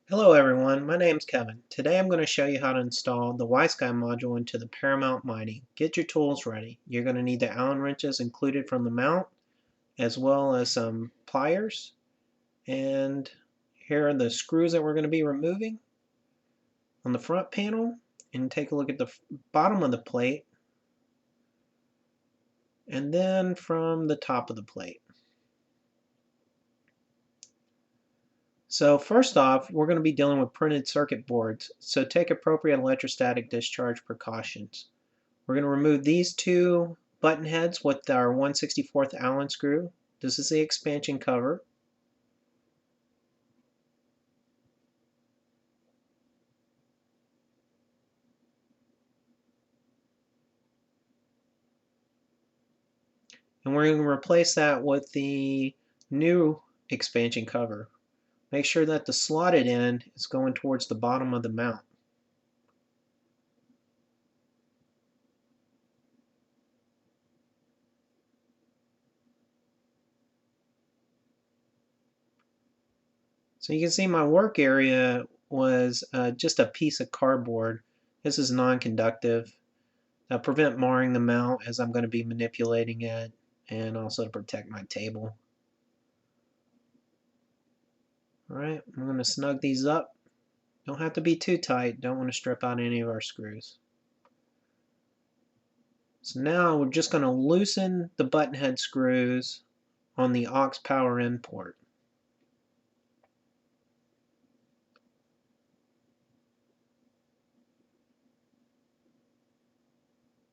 Hello everyone, my name's Kevin. Today I'm going to show you how to install the WiSky module into the Paramount MyT. Get your tools ready. You're going to need the Allen wrenches included from the mount, as well as some pliers. And here are the screws that we're going to be removing on the front panel. And take a look at the bottom of the plate, and then from the top of the plate. So first off, we're going to be dealing with printed circuit boards, so take appropriate electrostatic discharge precautions. We're going to remove these two button heads with our 1/64th Allen screw. This is the expansion cover. And we're going to replace that with the new expansion cover. Make sure that the slotted end is going towards the bottom of the mount. So you can see my work area was just a piece of cardboard. This is non-conductive. That'll prevent marring the mount as I'm going to be manipulating it, and also to protect my table. Alright, I'm going to snug these up. Don't have to be too tight. Don't want to strip out any of our screws. So now we're just going to loosen the button head screws on the aux power in port.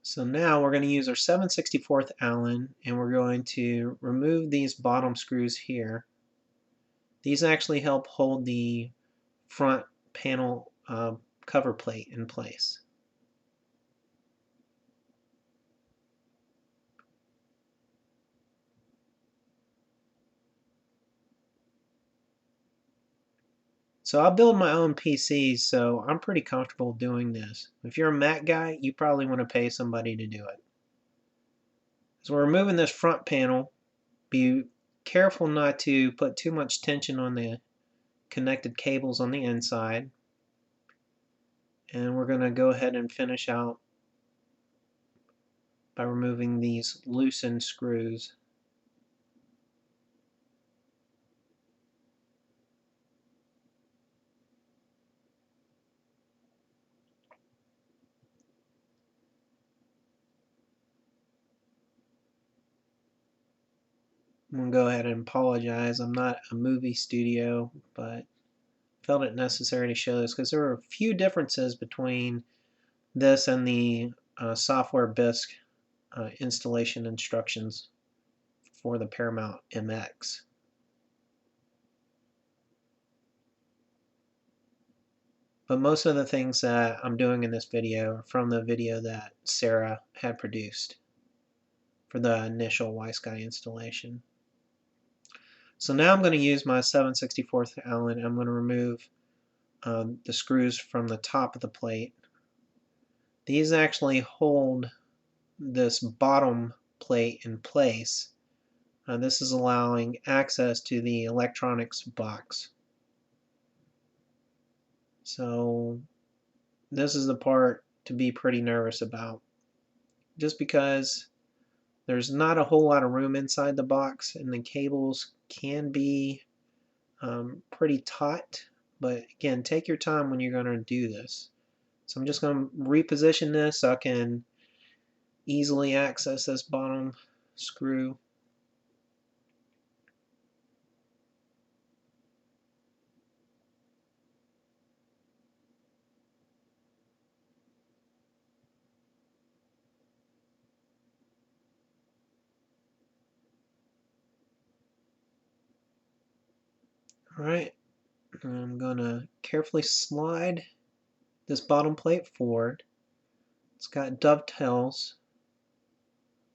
So now we're going to use our 7/64th Allen, and we're going to remove these bottom screws here. These actually help hold the front panel cover plate in place. So I build my own PCs, so I'm pretty comfortable doing this. If you're a Mac guy, you probably want to pay somebody to do it. So we're removing this front panel. Be careful not to put too much tension on the connected cables on the inside. And we're going to go ahead and finish out by removing these loosened screws. I'm going to go ahead and apologize. I'm not a movie studio, but felt it necessary to show this because there are a few differences between this and the SoftwareBisque installation instructions for the Paramount MX. But most of the things that I'm doing in this video are from the video that Sarah had produced for the initial WiSky installation. So now I'm going to use my 7/64th Allen. I'm going to remove the screws from the top of the plate. These actually hold this bottom plate in place. This is allowing access to the electronics box. So this is the part to be pretty nervous about, just because there's not a whole lot of room inside the box, and the cables can be pretty taut. But again, take your time when you're going to do this. So I'm just going to reposition this so I can easily access this bottom screw. Alright, I'm going to carefully slide this bottom plate forward. It's got dovetails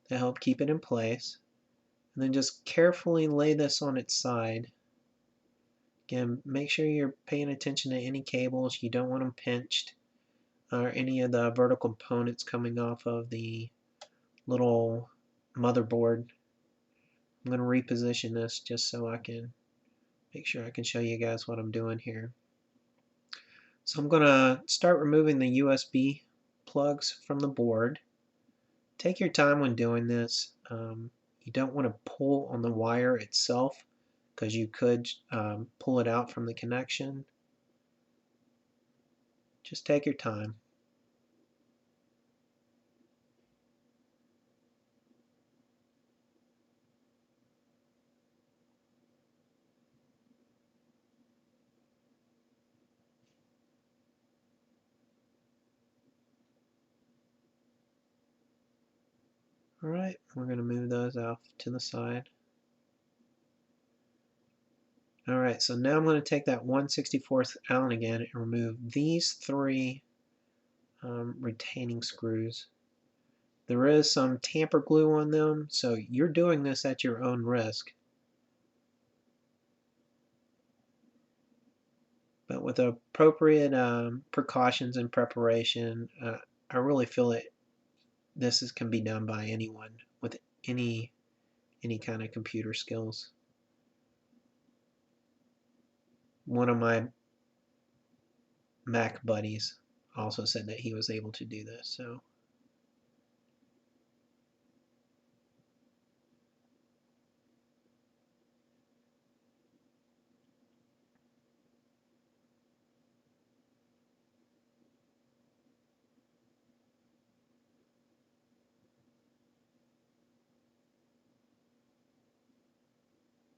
to help keep it in place. And then just carefully lay this on its side. Again, make sure you're paying attention to any cables. You don't want them pinched, or any of the vertical components coming off of the little motherboard. I'm going to reposition this just so I can make sure I can show you guys what I'm doing here. So I'm going to start removing the USB plugs from the board. Take your time when doing this. You don't want to pull on the wire itself because you could pull it out from the connection. Just take your time. Alright, we're going to move those off to the side. Alright, so now I'm going to take that 1/64th Allen again and remove these three retaining screws. There is some tamper glue on them, so you're doing this at your own risk. But with appropriate precautions and preparation, I really feel that can be done by anyone with any kind of computer skills. One of my Mac buddies also said that he was able to do this. So.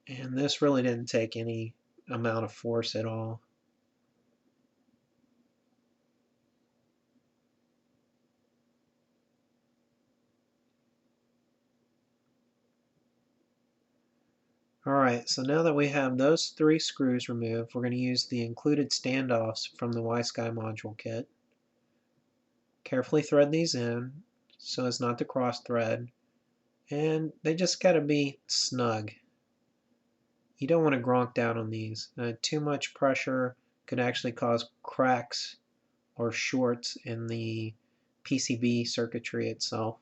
And this really didn't take any amount of force at all. Alright, so now that we have those three screws removed, we're going to use the included standoffs from the WiSky module kit. Carefully thread these in so as not to cross thread, and they just got to be snug. You don't want to gronk down on these. Too much pressure could actually cause cracks or shorts in the PCB circuitry itself.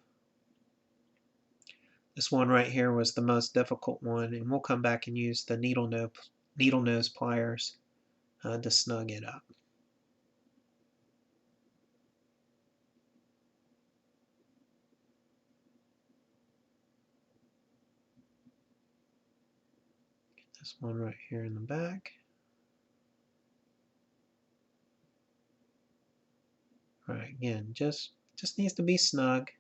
This one right here was the most difficult one, and we'll come back and use the needle nose pliers to snug it up. Get this one right here in the back. Alright, again, just needs to be snug.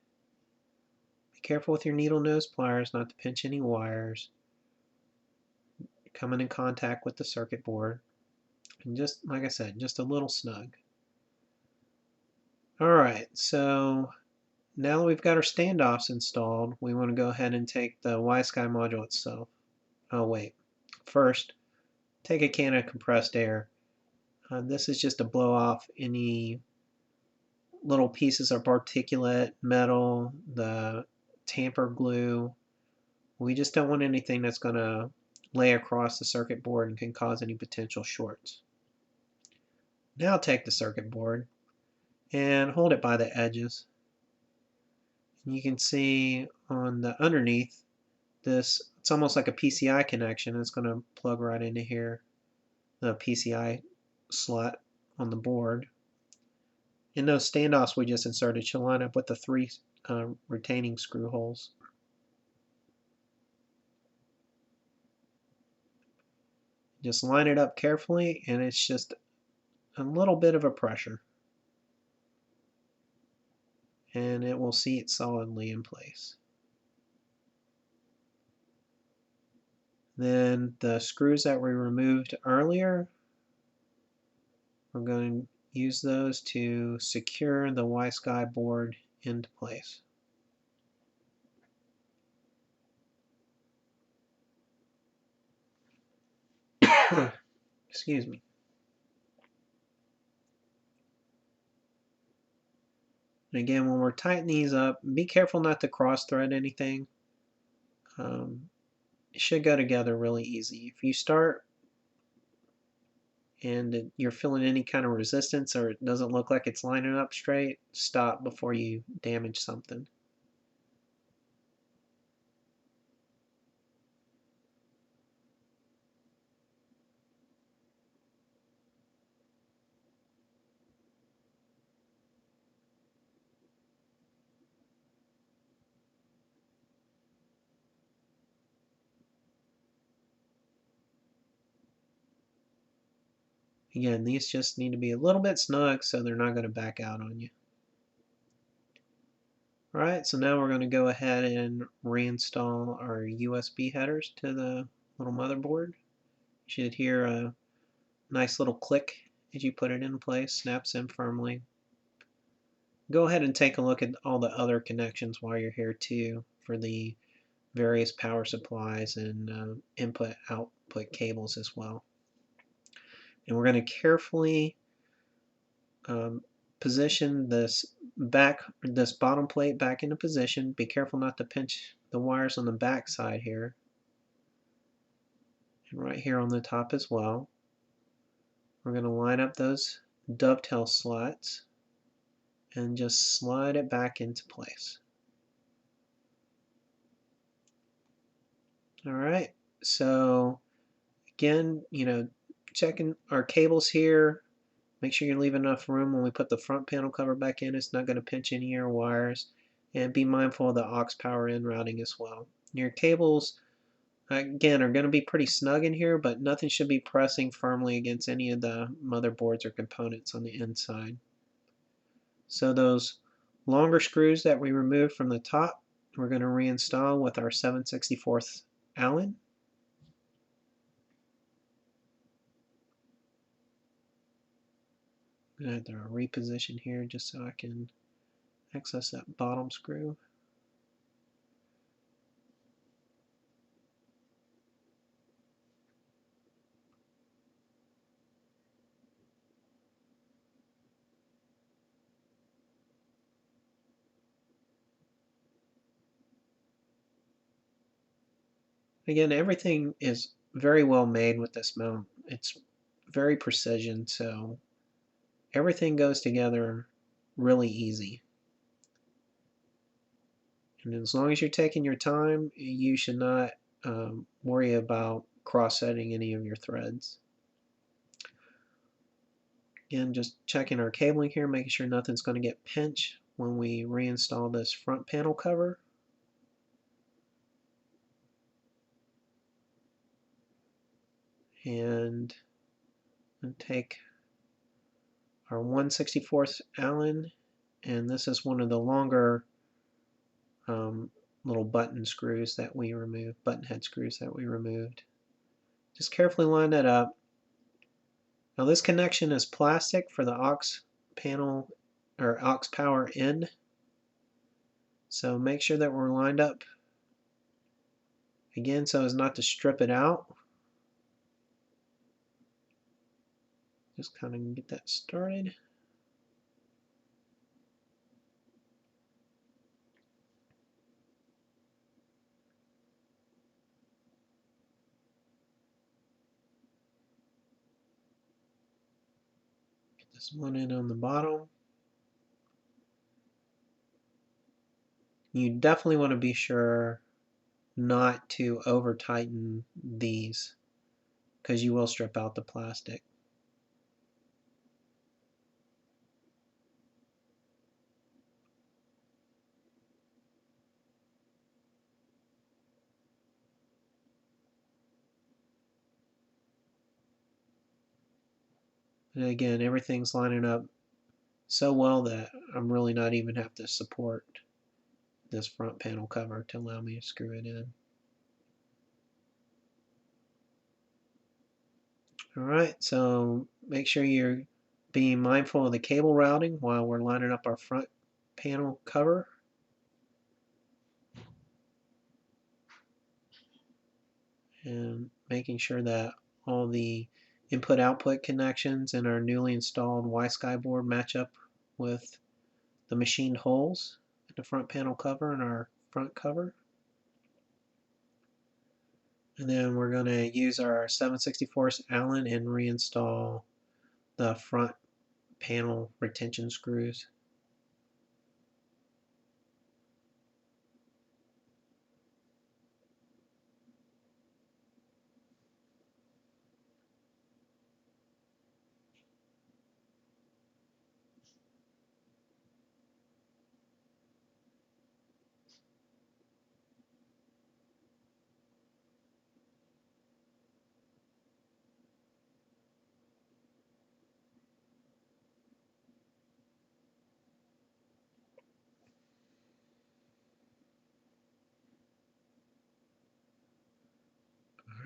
Be careful with your needle nose pliers not to pinch any wires. Coming in contact with the circuit board. And just, like I said, just a little snug. Alright, so now that we've got our standoffs installed, we want to go ahead and take the WiSky module itself. Oh wait, first, take a can of compressed air. This is just to blow off any little pieces of particulate metal, the tamper glue. We just don't want anything that's going to lay across the circuit board and can cause any potential shorts. Now take the circuit board and hold it by the edges. And you can see on the underneath this, it's almost like a PCI connection. It's going to plug right into here, the PCI slot on the board. And those standoffs we just inserted should line up with the three retaining screw holes. Just line it up carefully, and it's just a little bit of a pressure. And it will seat solidly in place. Then the screws that we removed earlier, we're going to use those to secure the WiSky board into place. Excuse me. And again, when we're tightening these up, be careful not to cross thread anything. It should go together really easy. If you start and you're feeling any kind of resistance or it doesn't look like it's lining up straight, stop before you damage something. Again, these just need to be a little bit snug so they're not going to back out on you. Alright, so now we're going to go ahead and reinstall our USB headers to the little motherboard. You should hear a nice little click as you put it in place, snaps in firmly. Go ahead and take a look at all the other connections while you're here too for the various power supplies and input-output cables as well. And we're going to carefully position this bottom plate back into position. Be careful not to pinch the wires on the back side here, and right here on the top as well. We're going to line up those dovetail slots and just slide it back into place. Alright, so again, checking our cables here. Make sure you leave enough room when we put the front panel cover back in. It's not going to pinch any of your wires. And be mindful of the aux power in routing as well. Your cables, again, are going to be pretty snug in here, but nothing should be pressing firmly against any of the motherboards or components on the inside. So those longer screws that we removed from the top, we're going to reinstall with our 7/64 Allen. I'm going to have to reposition here just so I can access that bottom screw. Again, everything is very well made with this mount. It's very precision, so everything goes together really easy. And as long as you're taking your time, you should not worry about cross-setting any of your threads. Again, just checking our cabling here, making sure nothing's going to get pinched when we reinstall this front panel cover. And take our 1/64 Allen, and this is one of the longer little button screws that we removed, button head screws that we removed. Just carefully line that up. Now this connection is plastic for the aux panel or aux power in, so make sure that we're lined up again so as not to strip it out. Just kind of get that started. Get this one in on the bottom. You definitely want to be sure not to over tighten these because you will strip out the plastic. And again, everything's lining up so well that I'm really not even have to support this front panel cover to allow me to screw it in. Alright, so make sure you're being mindful of the cable routing while we're lining up our front panel cover. And making sure that all the input-output connections in our newly installed WiSky board match up with the machined holes in the front panel cover and our front cover. And then we're going to use our 7/64 Allen and reinstall the front panel retention screws.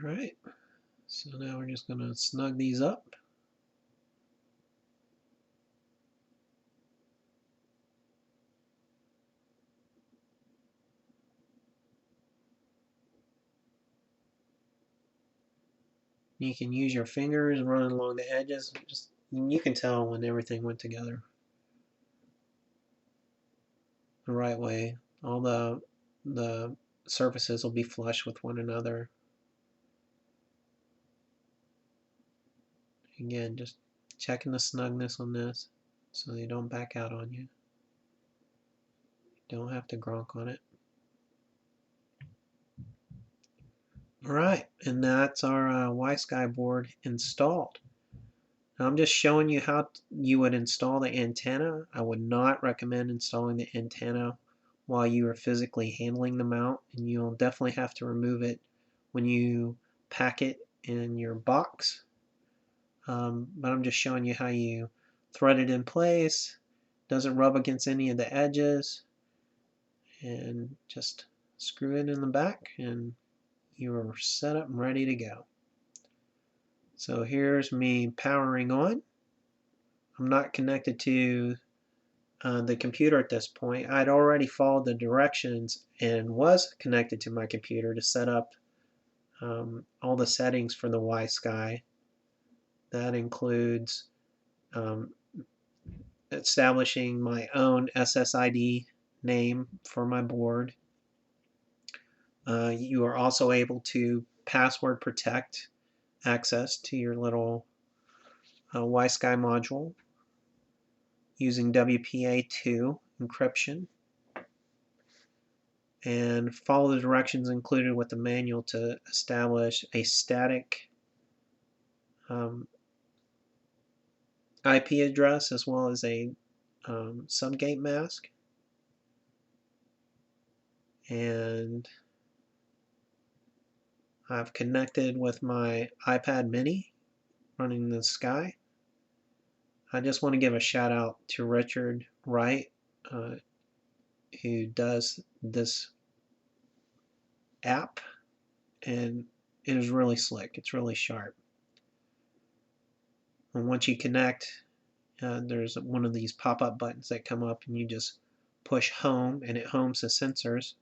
Alright, so now we're just going to snug these up. You can use your fingers running along the edges. You can tell when everything went together the right way. All the surfaces will be flush with one another. Again, just checking the snugness on this so they don't back out on you. Don't have to gronk on it. Alright, and that's our WiSky board installed. Now I'm just showing you how you would install the antenna. I would not recommend installing the antenna while you are physically handling the mount, and you'll definitely have to remove it when you pack it in your box. But I'm just showing you how you thread it in place, doesn't rub against any of the edges, and just screw it in the back and you're set up and ready to go. So here's me powering on. I'm not connected to the computer at this point. I'd already followed the directions and was connected to my computer to set up all the settings for the WiSky. That includes establishing my own SSID name for my board. You are also able to password protect access to your little WiSky module using WPA2 encryption, and follow the directions included with the manual to establish a static IP address as well as a subgate mask. And I've connected with my iPad mini running the Sky. I just want to give a shout out to Richard Wright, who does this app, and it is really slick. It's really sharp. And once you connect, there's one of these pop-up buttons that come up, and you just push home, and it homes the sensors.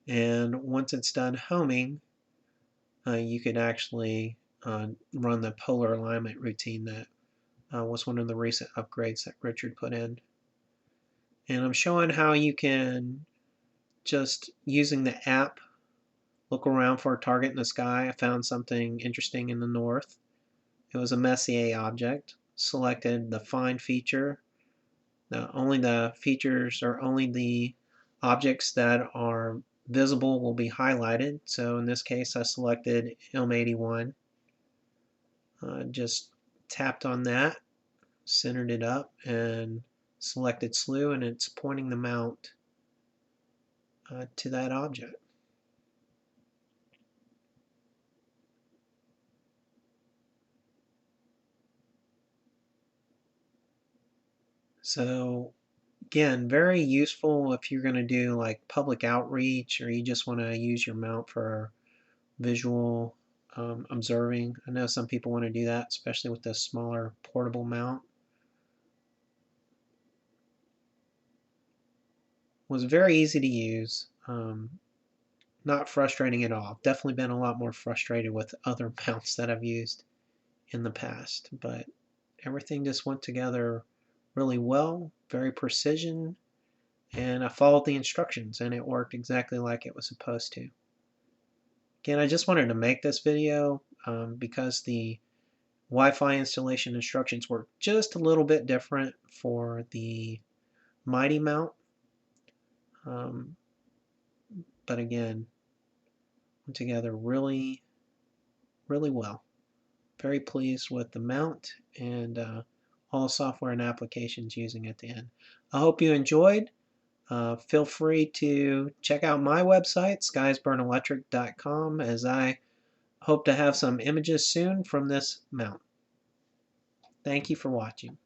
And once it's done homing, you could actually run the polar alignment routine that was one of the recent upgrades that Richard put in. And I'm showing how you can, just using the app, look around for a target in the sky. I found something interesting in the north. It was a Messier object. Selected the find feature. Only the features, or only the objects that are visible, will be highlighted. So in this case I selected M81. Just tapped on that, centered it up, and selected slew, and it's pointing the mount to that object. So again, very useful if you're going to do like public outreach, or you just want to use your mount for visual observing. I know some people want to do that, especially with the smaller portable mount. Was very easy to use, not frustrating at all. Definitely been a lot more frustrated with other mounts that I've used in the past, but everything just went together really well, very precision, and I followed the instructions and it worked exactly like it was supposed to. Again, I just wanted to make this video because the Wi-Fi installation instructions were just a little bit different for the MyT mount. But again, went together really, really well. Very pleased with the mount and all the software and applications using it at the end. I hope you enjoyed. Feel free to check out my website, skiesburnelectric.com, as I hope to have some images soon from this mount. Thank you for watching.